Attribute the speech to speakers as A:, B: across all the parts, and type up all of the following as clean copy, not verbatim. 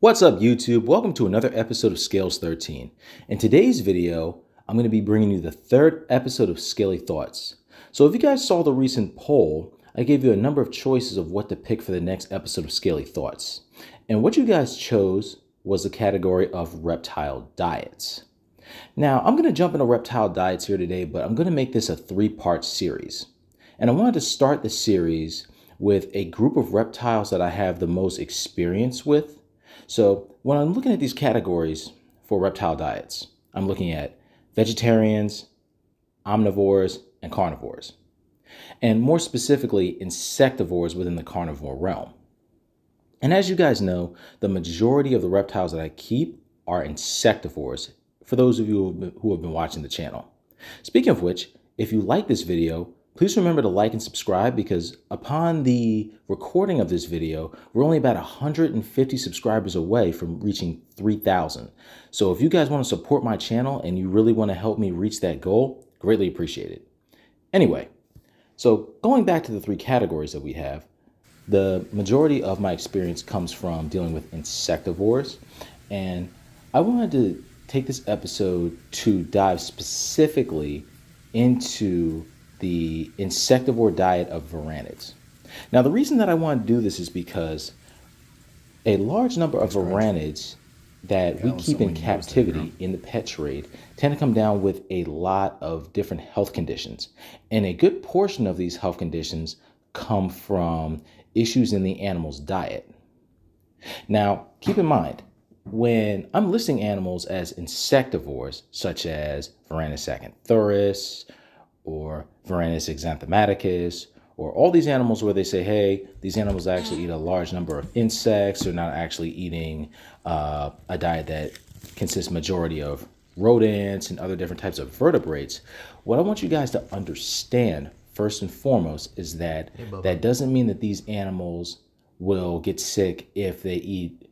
A: What's up, YouTube? Welcome to another episode of Scales 13. In today's video, I'm going to be bringing you the third episode of Scaly Thoughts. So if you guys saw the recent poll, I gave you a number of choices of what to pick for the next episode of Scaly Thoughts. And what you guys chose was the category of reptile diets. Now, I'm going to jump into reptile diets here today, but I'm going to make this a three-part series. And I wanted to start the series with a group of reptiles that I have the most experience with. So when I'm looking at these categories for reptile diets, I'm looking at vegetarians, omnivores, and carnivores. And more specifically, insectivores within the carnivore realm. And as you guys know, the majority of the reptiles that I keep are insectivores, for those of you who have been watching the channel. Speaking of which, if you like this video, please remember to like and subscribe, because upon the recording of this video, we're only about 150 subscribers away from reaching 3,000. So if you guys want to support my channel and you really want to help me reach that goal, greatly appreciate it. Anyway, so going back to the three categories that we have, the majority of my experience comes from dealing with insectivores. And I wanted to take this episode to dive specifically into the insectivore diet of varanids. Now, the reason that I want to do this is because a large number of varanids that we keep in captivity in the pet trade tend to come down with a lot of different health conditions. And a good portion of these health conditions come from issues in the animal's diet. Now, keep in mind, when I'm listing animals as insectivores, such as Varanus acanthurus, or Varanus exanthematicus, or all these animals where they say, hey, these animals actually eat a large number of insects. They're not actually eating a diet that consists majority of rodents and other different types of vertebrates. What I want you guys to understand first and foremost is that that doesn't mean that these animals will get sick if they eat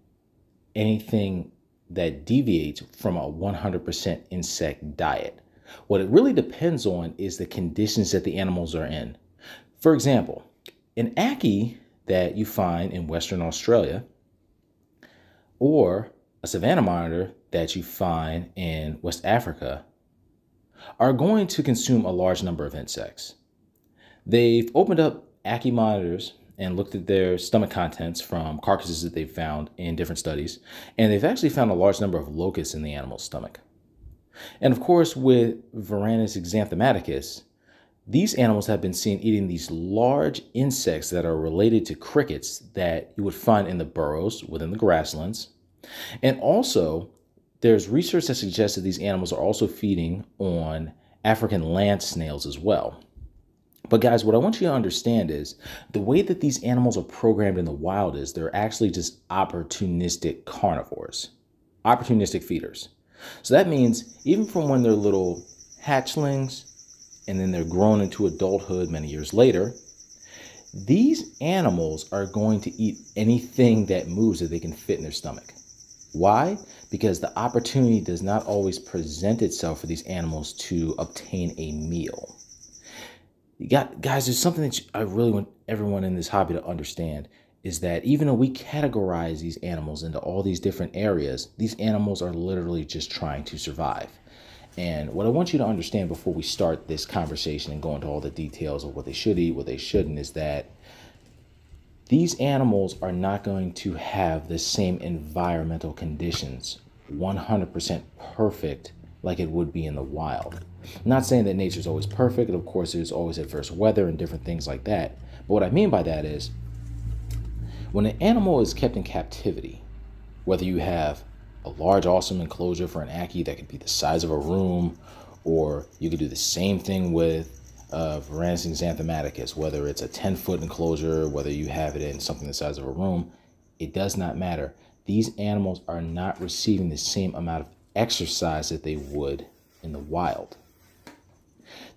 A: anything that deviates from a 100% insect diet. What it really depends on is the conditions that the animals are in. For example, an Ackie that you find in Western Australia, or a Savannah Monitor that you find in West Africa, are going to consume a large number of insects. They've opened up Ackie monitors and looked at their stomach contents from carcasses that they've found in different studies, and they've actually found a large number of locusts in the animal's stomach. And of course, with Varanus exanthematicus, these animals have been seen eating these large insects that are related to crickets that you would find in the burrows within the grasslands. And also, there's research that suggests that these animals are also feeding on African land snails as well. But guys, what I want you to understand is the way that these animals are programmed in the wild is they're actually just opportunistic carnivores, opportunistic feeders. So that means even from when they're little hatchlings and then they're grown into adulthood many years later, these animals are going to eat anything that moves that they can fit in their stomach. Why? Because the opportunity does not always present itself for these animals to obtain a meal. Guys, there's something that I really want everyone in this hobby to understand, is that even though we categorize these animals into all these different areas, these animals are literally just trying to survive. And what I want you to understand before we start this conversation and go into all the details of what they should eat, what they shouldn't, is that these animals are not going to have the same environmental conditions 100% perfect like it would be in the wild. I'm not saying that nature is always perfect, and of course there's always adverse weather and different things like that. But what I mean by that is, when an animal is kept in captivity, whether you have a large, awesome enclosure for an Ackie that could be the size of a room, or you could do the same thing with Varanus exanthematicus, whether it's a 10-foot enclosure, whether you have it in something the size of a room, it does not matter. These animals are not receiving the same amount of exercise that they would in the wild.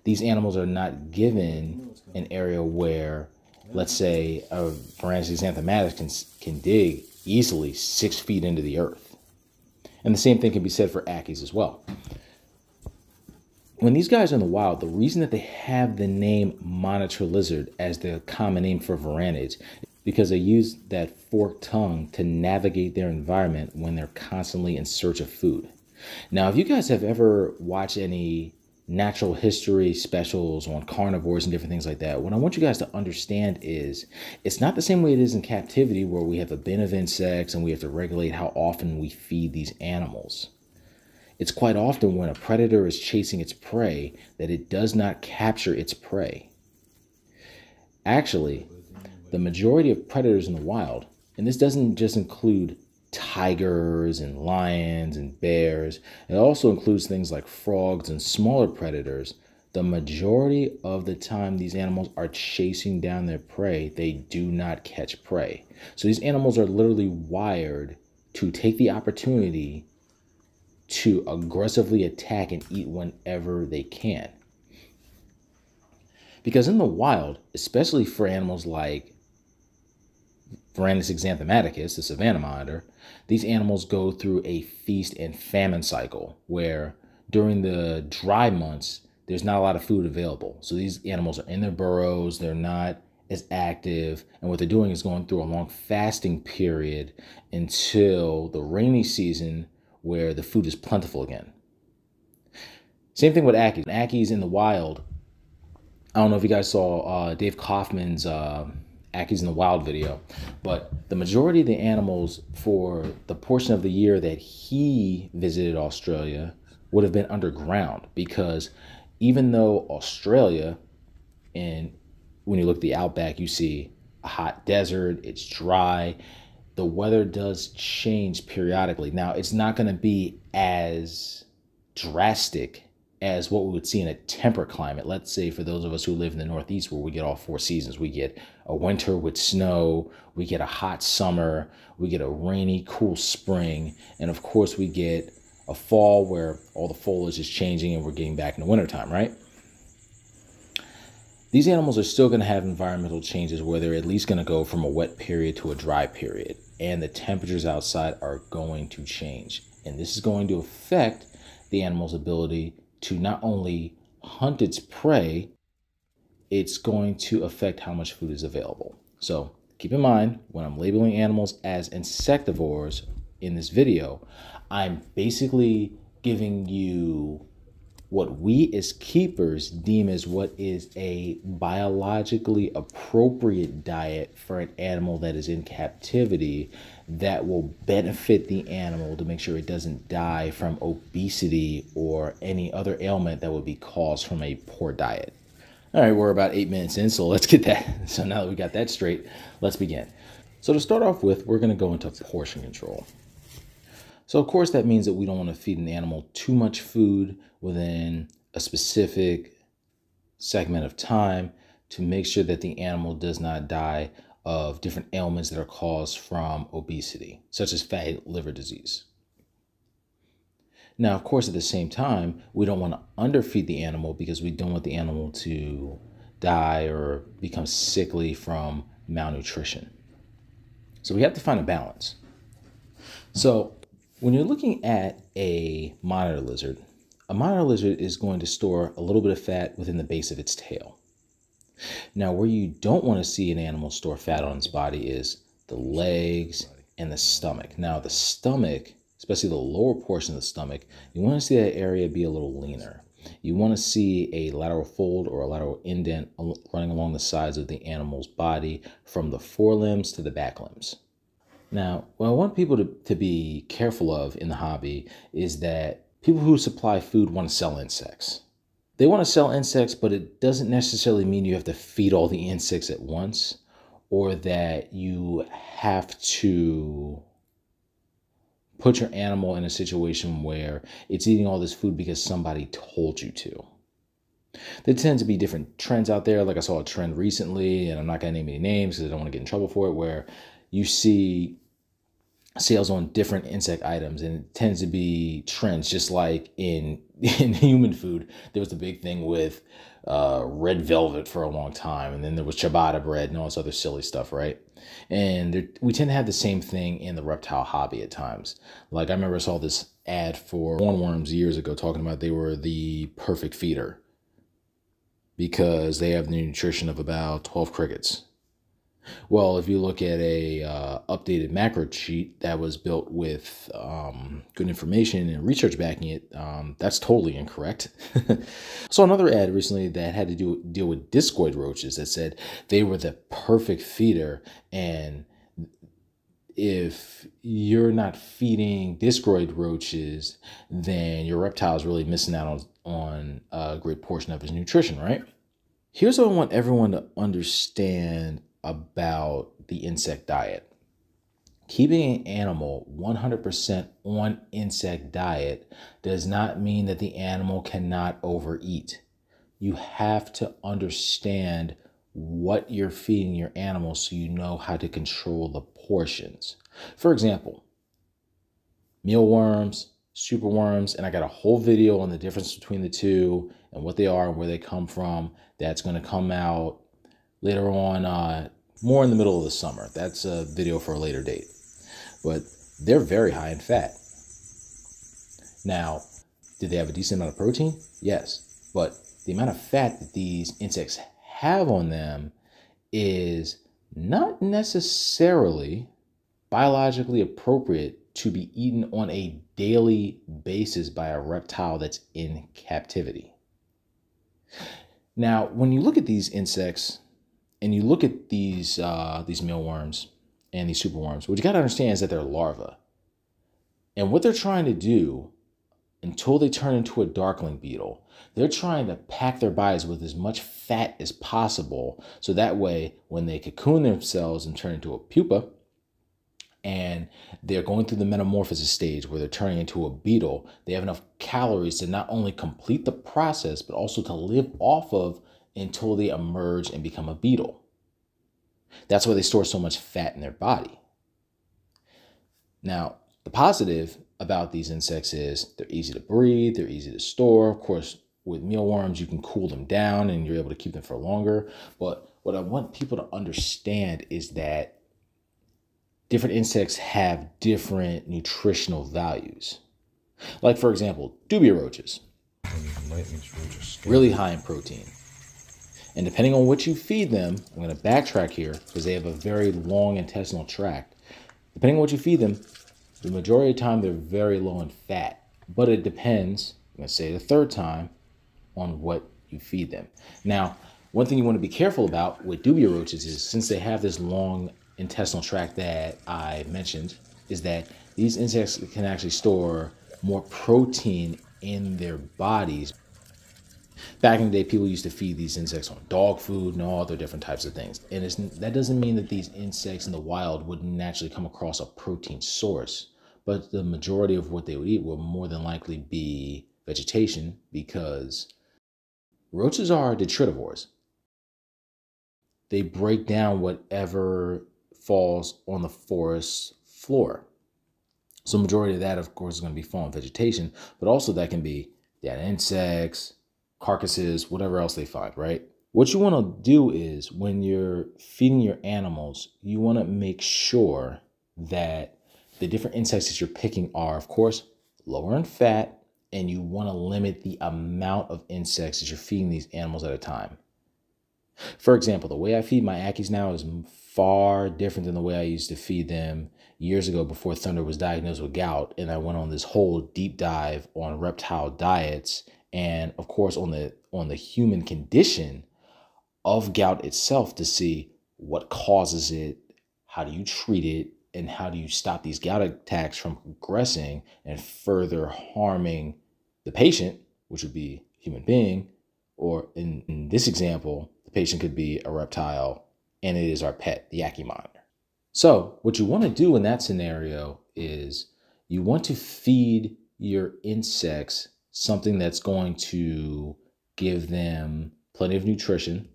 A: These animals are not given an area where, let's say, a Varanus exanthematicus can dig easily 6 feet into the earth. And the same thing can be said for Ackies as well. When these guys are in the wild, the reason that they have the name monitor lizard as the common name for varanids because they use that forked tongue to navigate their environment when they're constantly in search of food. Now, if you guys have ever watched any natural history specials on carnivores and different things like that, what I want you guys to understand is it's not the same way it is in captivity, where we have a bin of insects and we have to regulate how often we feed these animals. It's quite often when a predator is chasing its prey that it does not capture its prey. Actually, the majority of predators in the wild, and this doesn't just include tigers and lions and bears, it also includes things like frogs and smaller predators. The majority of the time these animals are chasing down their prey, they do not catch prey. So these animals are literally wired to take the opportunity to aggressively attack and eat whenever they can. Because in the wild, especially for animals like Varanus exanthematicus, the Savannah Monitor, these animals go through a feast and famine cycle where during the dry months, there's not a lot of food available. So these animals are in their burrows, they're not as active, and what they're doing is going through a long fasting period until the rainy season where the food is plentiful again. Same thing with Ackie. Akkie's in the wild. I don't know if you guys saw Dave Kaufman's Akkie's in the Wild video, but the majority of the animals for the portion of the year that he visited Australia would have been underground, because even though Australia, and when you look at the outback, you see a hot desert, it's dry, the weather does change periodically. Now, it's not going to be as drastic as what we would see in a temperate climate. Let's say for those of us who live in the Northeast, where we get all 4 seasons. We get a winter with snow, we get a hot summer, we get a rainy, cool spring, and of course we get a fall where all the foliage is changing and we're getting back into wintertime, right? These animals are still going to have environmental changes where they're at least going to go from a wet period to a dry period, and the temperatures outside are going to change. And this is going to affect the animal's ability to not only hunt its prey, it's going to affect how much food is available. So keep in mind, when I'm labeling animals as insectivores in this video, I'm basically giving you what we as keepers deem as what is a biologically appropriate diet for an animal that is in captivity that will benefit the animal to make sure it doesn't die from obesity or any other ailment that would be caused from a poor diet. All right, we're about 8 minutes in, so let's get that. So now that we got that straight, let's begin. So to start off with, we're going to go into portion control. So of course that means that we don't want to feed an animal too much food within a specific segment of time to make sure that the animal does not die of different ailments that are caused from obesity, such as fatty liver disease. Now, of course, at the same time, we don't want to underfeed the animal because we don't want the animal to die or become sickly from malnutrition. So we have to find a balance. So when you're looking at a monitor lizard is going to store a little bit of fat within the base of its tail. Now, where you don't want to see an animal store fat on its body is the legs and the stomach. Now, the stomach, especially the lower portion of the stomach, you want to see that area be a little leaner. You want to see a lateral fold or a lateral indent running along the sides of the animal's body from the forelimbs to the back limbs. Now, what I want people to be careful of in the hobby is that people who supply food want to sell insects. They want to sell insects, but it doesn't necessarily mean you have to feed all the insects at once, or that you have to put your animal in a situation where it's eating all this food because somebody told you to. There tend to be different trends out there. Like I saw a trend recently, and I'm not going to name any names because I don't want to get in trouble for it, where you see sales on different insect items, and it tends to be trends, just like in human food. There was the big thing with red velvet for a long time, and then there was ciabatta bread and all this other silly stuff, right? And we tend to have the same thing in the reptile hobby at times. Like I remember I saw this ad for hornworms years ago talking about they were the perfect feeder because they have the nutrition of about 12 crickets. Well, if you look at a updated macro sheet that was built with good information and research backing it, that's totally incorrect. Saw another ad recently that had to deal with discoid roaches that said they were the perfect feeder, and if you're not feeding discoid roaches, then your reptile is really missing out on a great portion of his nutrition, right? Here's what I want everyone to understand about the insect diet. Keeping an animal 100% on insect diet does not mean that the animal cannot overeat. You have to understand what you're feeding your animal so you know how to control the portions. For example, mealworms, superworms, and I got a whole video on the difference between the two and what they are and where they come from. That's going to come out later on, more in the middle of the summer. That's a video for a later date. But they're very high in fat. Now, did they have a decent amount of protein? Yes. But the amount of fat that these insects have on them is not necessarily biologically appropriate to be eaten on a daily basis by a reptile that's in captivity. Now, when you look at these insects and you look at these mealworms and these superworms, what you got to understand is that they're larvae. And what they're trying to do until they turn into a darkling beetle, they're trying to pack their bodies with as much fat as possible. So that way, when they cocoon themselves and turn into a pupa, and they're going through the metamorphosis stage where they're turning into a beetle, they have enough calories to not only complete the process, but also to live off of until they emerge and become a beetle. That's why they store so much fat in their body. Now, the positive about these insects is they're easy to breed, they're easy to store. Of course, with mealworms, you can cool them down and you're able to keep them for longer. But what I want people to understand is that different insects have different nutritional values. Like, for example, dubia roaches, really high in protein. And depending on what you feed them, I'm going to backtrack here because they have a very long intestinal tract. Depending on what you feed them, the majority of the time they're very low in fat. But it depends, I'm going to say the third time, on what you feed them. Now, one thing you want to be careful about with dubia roaches is, since they have this long intestinal tract that I mentioned, is that these insects can actually store more protein in their bodies. Back in the day, people used to feed these insects on dog food and all other different types of things. And that doesn't mean that these insects in the wild wouldn't naturally come across a protein source, but the majority of what they would eat will more than likely be vegetation, because roaches are detritivores. They break down whatever falls on the forest floor. So majority of that, of course, is going to be fallen vegetation, but also that can be dead insects, carcasses, whatever else they find, right? What you want to do is, when you're feeding your animals, you want to make sure that the different insects that you're picking are, of course, lower in fat, and you want to limit the amount of insects that you're feeding these animals at a time. For example, the way I feed my Ackies now is far different than the way I used to feed them years ago before Thunder was diagnosed with gout. And I went on this whole deep dive on reptile diets and, of course, on the human condition of gout itself, to see what causes it, how do you treat it, and how do you stop these gout attacks from progressing and further harming the patient, which would be a human being, or in this example, the patient could be a reptile, and it is our pet, the Ackie Monitor. So what you want to do in that scenario is you want to feed your insects something that's going to give them plenty of nutrition,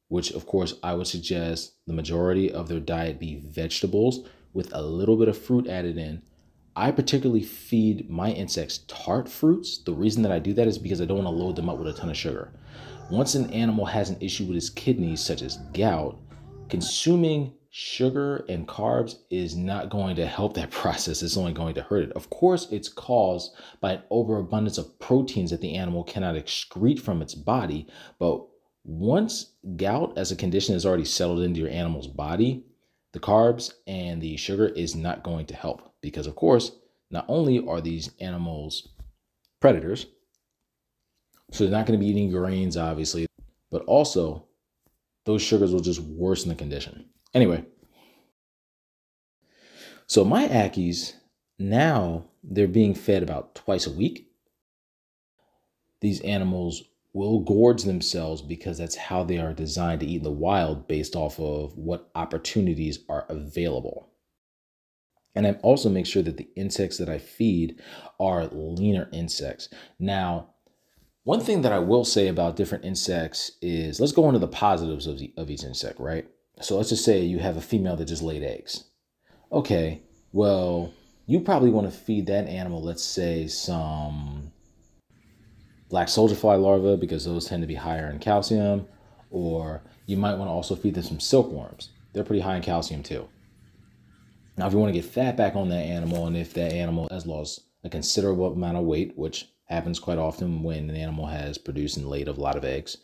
A: which of course I would suggest the majority of their diet be vegetables with a little bit of fruit added in. I particularly feed my insects tart fruits. The reason that I do that is because I don't want to load them up with a ton of sugar. Once an animal has an issue with its kidneys, such as gout, consuming sugar and carbs is not going to help that process. It's only going to hurt it. Of course, it's caused by an overabundance of proteins that the animal cannot excrete from its body. But Once gout as a condition has already settled into your animal's body, the carbs and the sugar is not going to help because, of course, not only are these animals predators, so they're not going to be eating grains, obviously, but also those sugars will just worsen the condition. Anyway, so my Ackies, now they're being fed about twice a week. These animals will gorge themselves because that's how they are designed to eat in the wild based off of what opportunities are available. And I also make sure that the insects that I feed are leaner insects. Now, one thing that I will say about different insects is, let's go into the positives of each insect, right? So let's just say you have a female that just laid eggs. Okay, well, you probably want to feed that animal, let's say, some black soldier fly larvae because those tend to be higher in calcium, or you might want to also feed them some silkworms. They're pretty high in calcium too. Now, if you want to get fat back on that animal, and if that animal has lost a considerable amount of weight, which happens quite often when an animal has produced and laid a lot of eggs,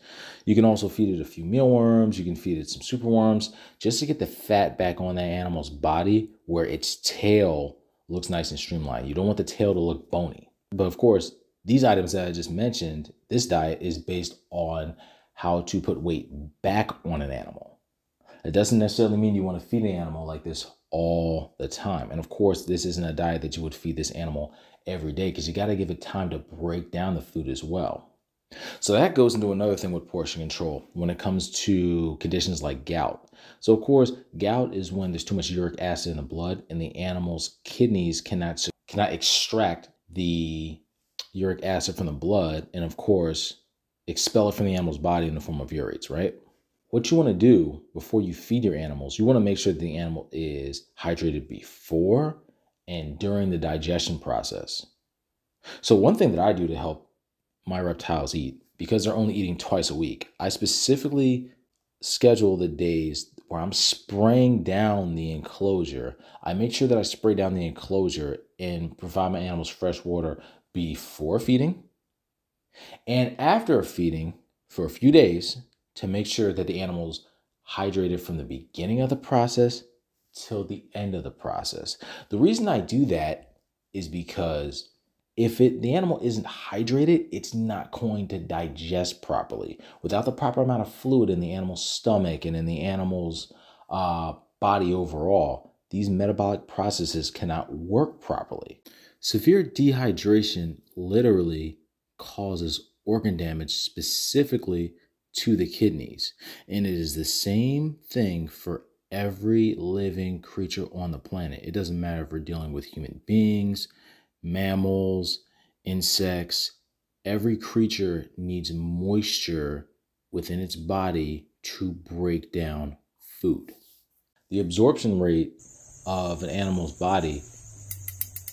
A: you can also feed it a few mealworms. You can feed it some superworms just to get the fat back on that animal's body where its tail looks nice and streamlined. You don't want the tail to look bony. But of course, these items that I just mentioned, this diet is based on how to put weight back on an animal. It doesn't necessarily mean you want to feed an animal like this all the time. And of course, this isn't a diet that you would feed this animal every day because you got to give it time to break down the food as well. So that goes into another thing with portion control when it comes to conditions like gout. So of course, gout is when there's too much uric acid in the blood and the animal's kidneys cannot extract the uric acid from the blood and of course expel it from the animal's body in the form of urates, right? What you want to do before you feed your animals, you want to make sure that the animal is hydrated before and during the digestion process. So one thing that I do to help my reptiles eat, because they're only eating twice a week, I specifically schedule the days where I'm spraying down the enclosure. I make sure that I spray down the enclosure and provide my animals fresh water before feeding and after feeding for a few days to make sure that the animal's hydrated from the beginning of the process till the end of the process. The reason I do that is because if the animal isn't hydrated, it's not going to digest properly. Without the proper amount of fluid in the animal's stomach and in the animal's body overall, these metabolic processes cannot work properly. Severe dehydration literally causes organ damage specifically to the kidneys. And it is the same thing for every living creature on the planet. It doesn't matter if we're dealing with human beings, mammals, insects. Every creature needs moisture within its body to break down food. The absorption rate of an animal's body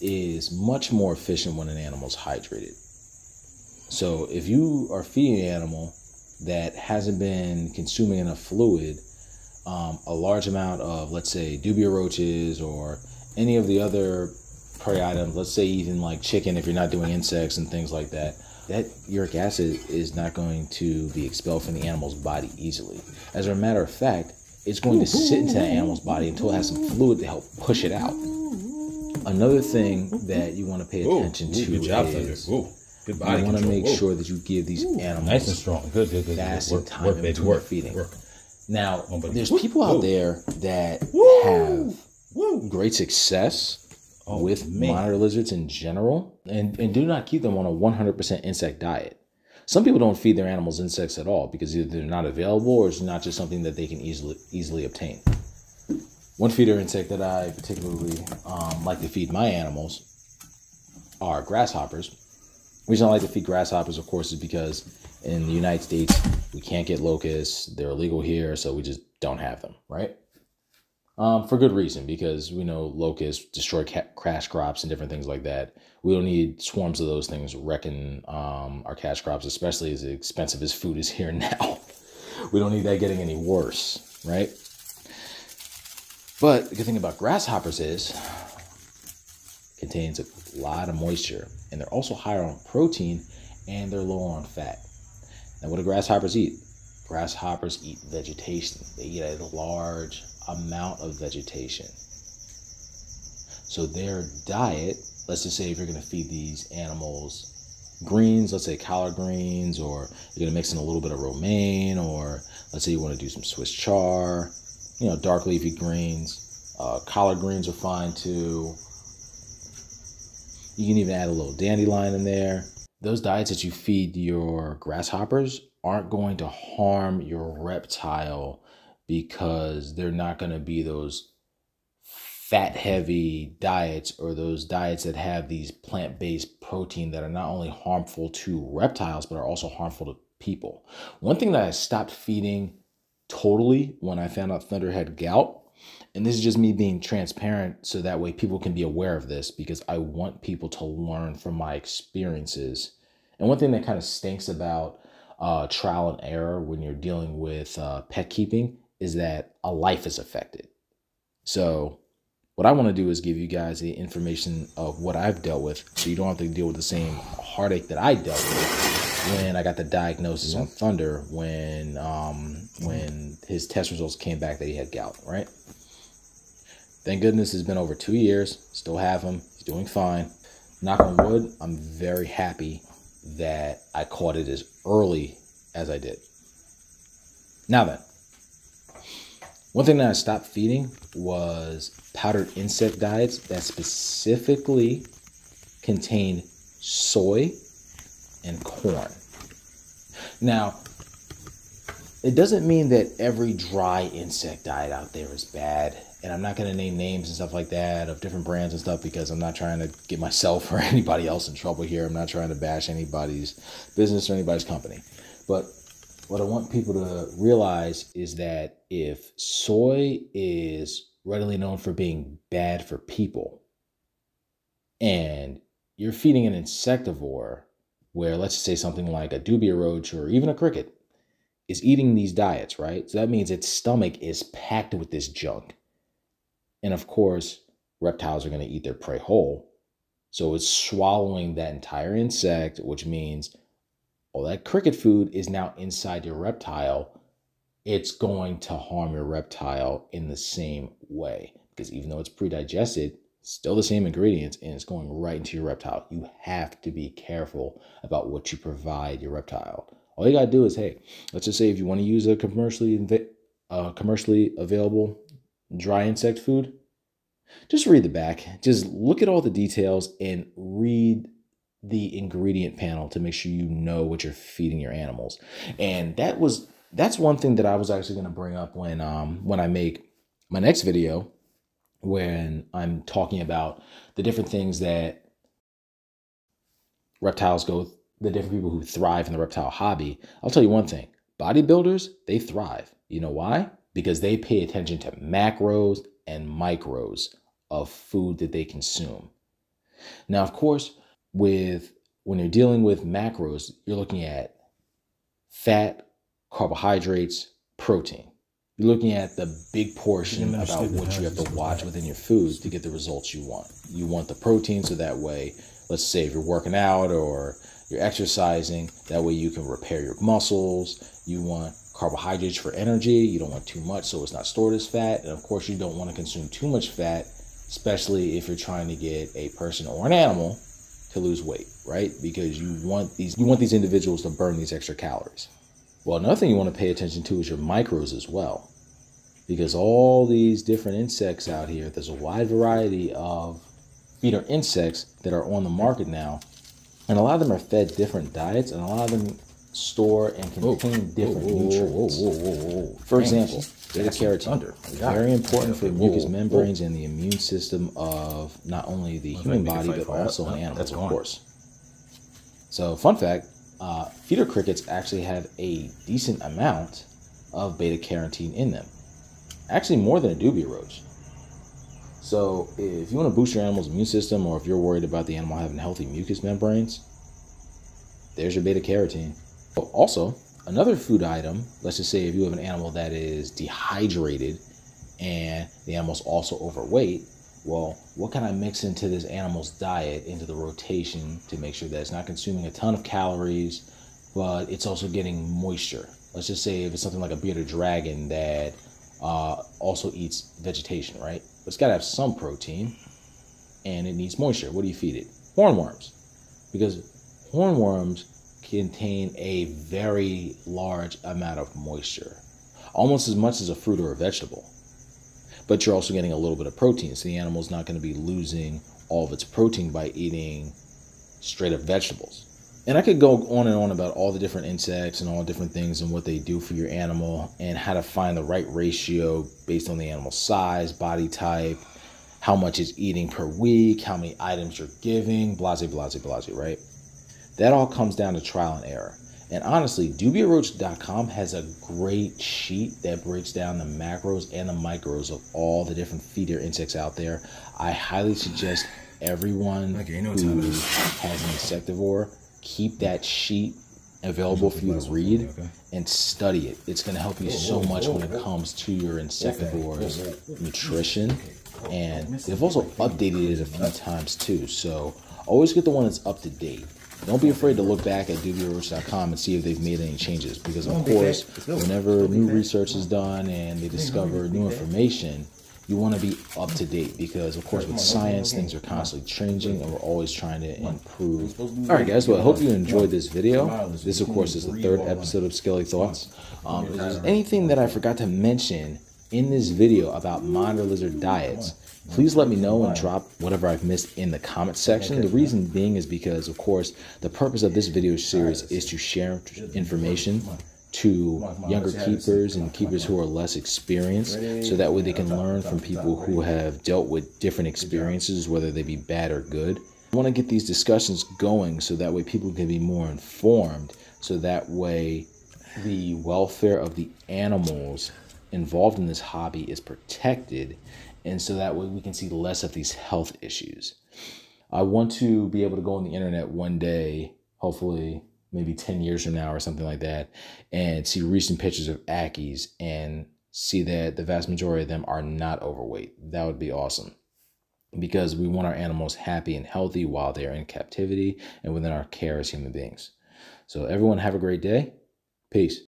A: is much more efficient when an animal's hydrated. So if you are feeding an animal that hasn't been consuming enough fluid, a large amount of, let's say, dubia roaches or any of the other prey items, let's say even like chicken, if you're not doing insects and things like that, that uric acid is not going to be expelled from the animal's body easily. As a matter of fact, it's going to sit into that animal's body until it has some fluid to help push it out. Another thing that you want to pay attention to is you want to make sure that you give these animals
B: nice and strong. Good.
A: fasting time in between feeding. Now, there's people out there that have great success with monitor lizards in general and do not keep them on a 100% insect diet. Some people don't feed their animals insects at all because either they're not available or it's not just something that they can easily obtain. One feeder insect that I particularly like to feed my animals are grasshoppers. The reason I like to feed grasshoppers, of course, is because in the United States, we can't get locusts. They're illegal here, so we just don't have them, right? For good reason, because we know locusts destroy cash crops and different things like that. We don't need swarms of those things wrecking our cash crops, especially as expensive as food is here now. We don't need that getting any worse, right? But the good thing about grasshoppers is it contains a lot of moisture, and they're also higher on protein, and they're lower on fat. Now, what do grasshoppers eat? grasshoppers eat vegetation. They eat a large amount of vegetation. So their diet, let's just say if you're going to feed these animals greens, let's say collard greens, or you're going to mix in a little bit of romaine, or let's say you want to do some Swiss chard, dark leafy greens. Collard greens are fine too. You can even add a little dandelion in there. Those diets that you feed your grasshoppers aren't going to harm your reptile because they're not going to be those fat heavy diets or those diets that have these plant-based protein that are not only harmful to reptiles but are also harmful to people. One thing that I stopped feeding totally when I found out Thunder had gout, and this is just me being transparent so that way people can be aware of this, because I want people to learn from my experiences. And one thing that kind of stinks about trial and error when you're dealing with pet keeping is that a life is affected. So what I want to do is give you guys the information of what I've dealt with so you don't have to deal with the same heartache that I dealt with when I got the diagnosis on Thunder when his test results came back that he had gout, right? Thank goodness it's been over 2 years. Still have him. He's doing fine. Knock on wood, I'm very happy that I caught it as early as I did. Now then, one thing that I stopped feeding was powdered insect diets that specifically contain soy and corn. Now, it doesn't mean that every dry insect diet out there is bad. And I'm not going to name names and stuff like that of different brands and stuff because I'm not trying to get myself or anybody else in trouble here. I'm not trying to bash anybody's business or anybody's company. But what I want people to realize is that if soy is readily known for being bad for people, and you're feeding an insectivore where, let's say something like a dubia roach or even a cricket is eating these diets, right? So that means its stomach is packed with this junk. And of course, reptiles are going to eat their prey whole. So it's swallowing that entire insect, which means all that cricket food is now inside your reptile. It's going to harm your reptile in the same way, because even though it's pre-digested, still the same ingredients, and it's going right into your reptile. You have to be careful about what you provide your reptile. All you got to do is, hey, let's just say if you want to use a commercially available dry insect food, just read the back. Just look at all the details and read the ingredient panel to make sure you know what you're feeding your animals. And that's one thing that I was actually going to bring up when I make my next video, when I'm talking about the different things that reptiles go, the different people who thrive in the reptile hobby. I'll tell you one thing, bodybuilders, they thrive. You know why? Because they pay attention to macros and micros of food that they consume. Now, of course, when you're dealing with macros, you're looking at fat, carbohydrates, protein. You're looking at the big portion about what you have to watch within your food to get the results you want. You want the protein so that way, let's say if you're working out or you're exercising, that way you can repair your muscles. You want carbohydrates for energy. You don't want too much so it's not stored as fat. And of course, you don't want to consume too much fat, especially if you're trying to get a person or an animal to lose weight, right? Because you want these individuals to burn these extra calories. Well, another thing you want to pay attention to is your micros as well, because all these different insects out here, there's a wide variety of feeder insects that are on the market now, and a lot of them are fed different diets, and a lot of them store and contain different nutrients. For example, beta-carotene, very important for mucous membranes and the immune system of not only the human body, but also an animal, of course. So, fun fact, feeder crickets actually have a decent amount of beta-carotene in them. Actually, more than a dubia roach. So, if you want to boost your animal's immune system, or if you're worried about the animal having healthy mucous membranes, there's your beta-carotene. Also, another food item, let's just say if you have an animal that is dehydrated and the animal's also overweight, well, what can I mix into this animal's diet, into the rotation, to make sure that it's not consuming a ton of calories, but it's also getting moisture? let's just say if it's something like a bearded dragon that also eats vegetation, right? But it's got to have some protein, and it needs moisture. What do you feed it? Hornworms, because hornworms contain a very large amount of moisture, almost as much as a fruit or a vegetable. But you're also getting a little bit of protein, so the animal's not going to be losing all of its protein by eating straight up vegetables. And I could go on and on about all the different insects and all the different things and what they do for your animal and how to find the right ratio based on the animal's size, body type, how much it's eating per week, how many items you're giving, blase, blase, blase, right? That all comes down to trial and error. And honestly, dubiaroach.com has a great sheet that breaks down the macros and the micros of all the different feeder insects out there. I highly suggest everyone who has an Insectivore keep that sheet available for you to read and study it. It's going to help you so much when it comes to your Insectivore's nutrition. And they've also updated it a few times too. So always get the one that's up to date. Don't be afraid to look back at dubiaroach.com and see if they've made any changes. Because of course, whenever new research is done and they discover new information, you want to be up to date, because of course with science things are constantly changing and we're always trying to improve. All right guys, well I hope you enjoyed this video. This of course is the third episode of Scaly Thoughts. If there's anything that I forgot to mention in this video about monitor lizard diets, please let me know and drop whatever I've missed in the comment section. The reason being is because of course the purpose of this video series is to share information to younger keepers and keepers who are less experienced, so that way they can learn from people who have dealt with different experiences, whether they be bad or good. I want to get these discussions going so that way people can be more informed, so that way the welfare of the animals involved in this hobby is protected, and so that way we can see less of these health issues. I want to be able to go on the internet one day, hopefully maybe 10 years from now or something like that, and see recent pictures of Ackies and see that the vast majority of them are not overweight. That would be awesome, because we want our animals happy and healthy while they're in captivity and within our care as human beings. So everyone have a great day. Peace.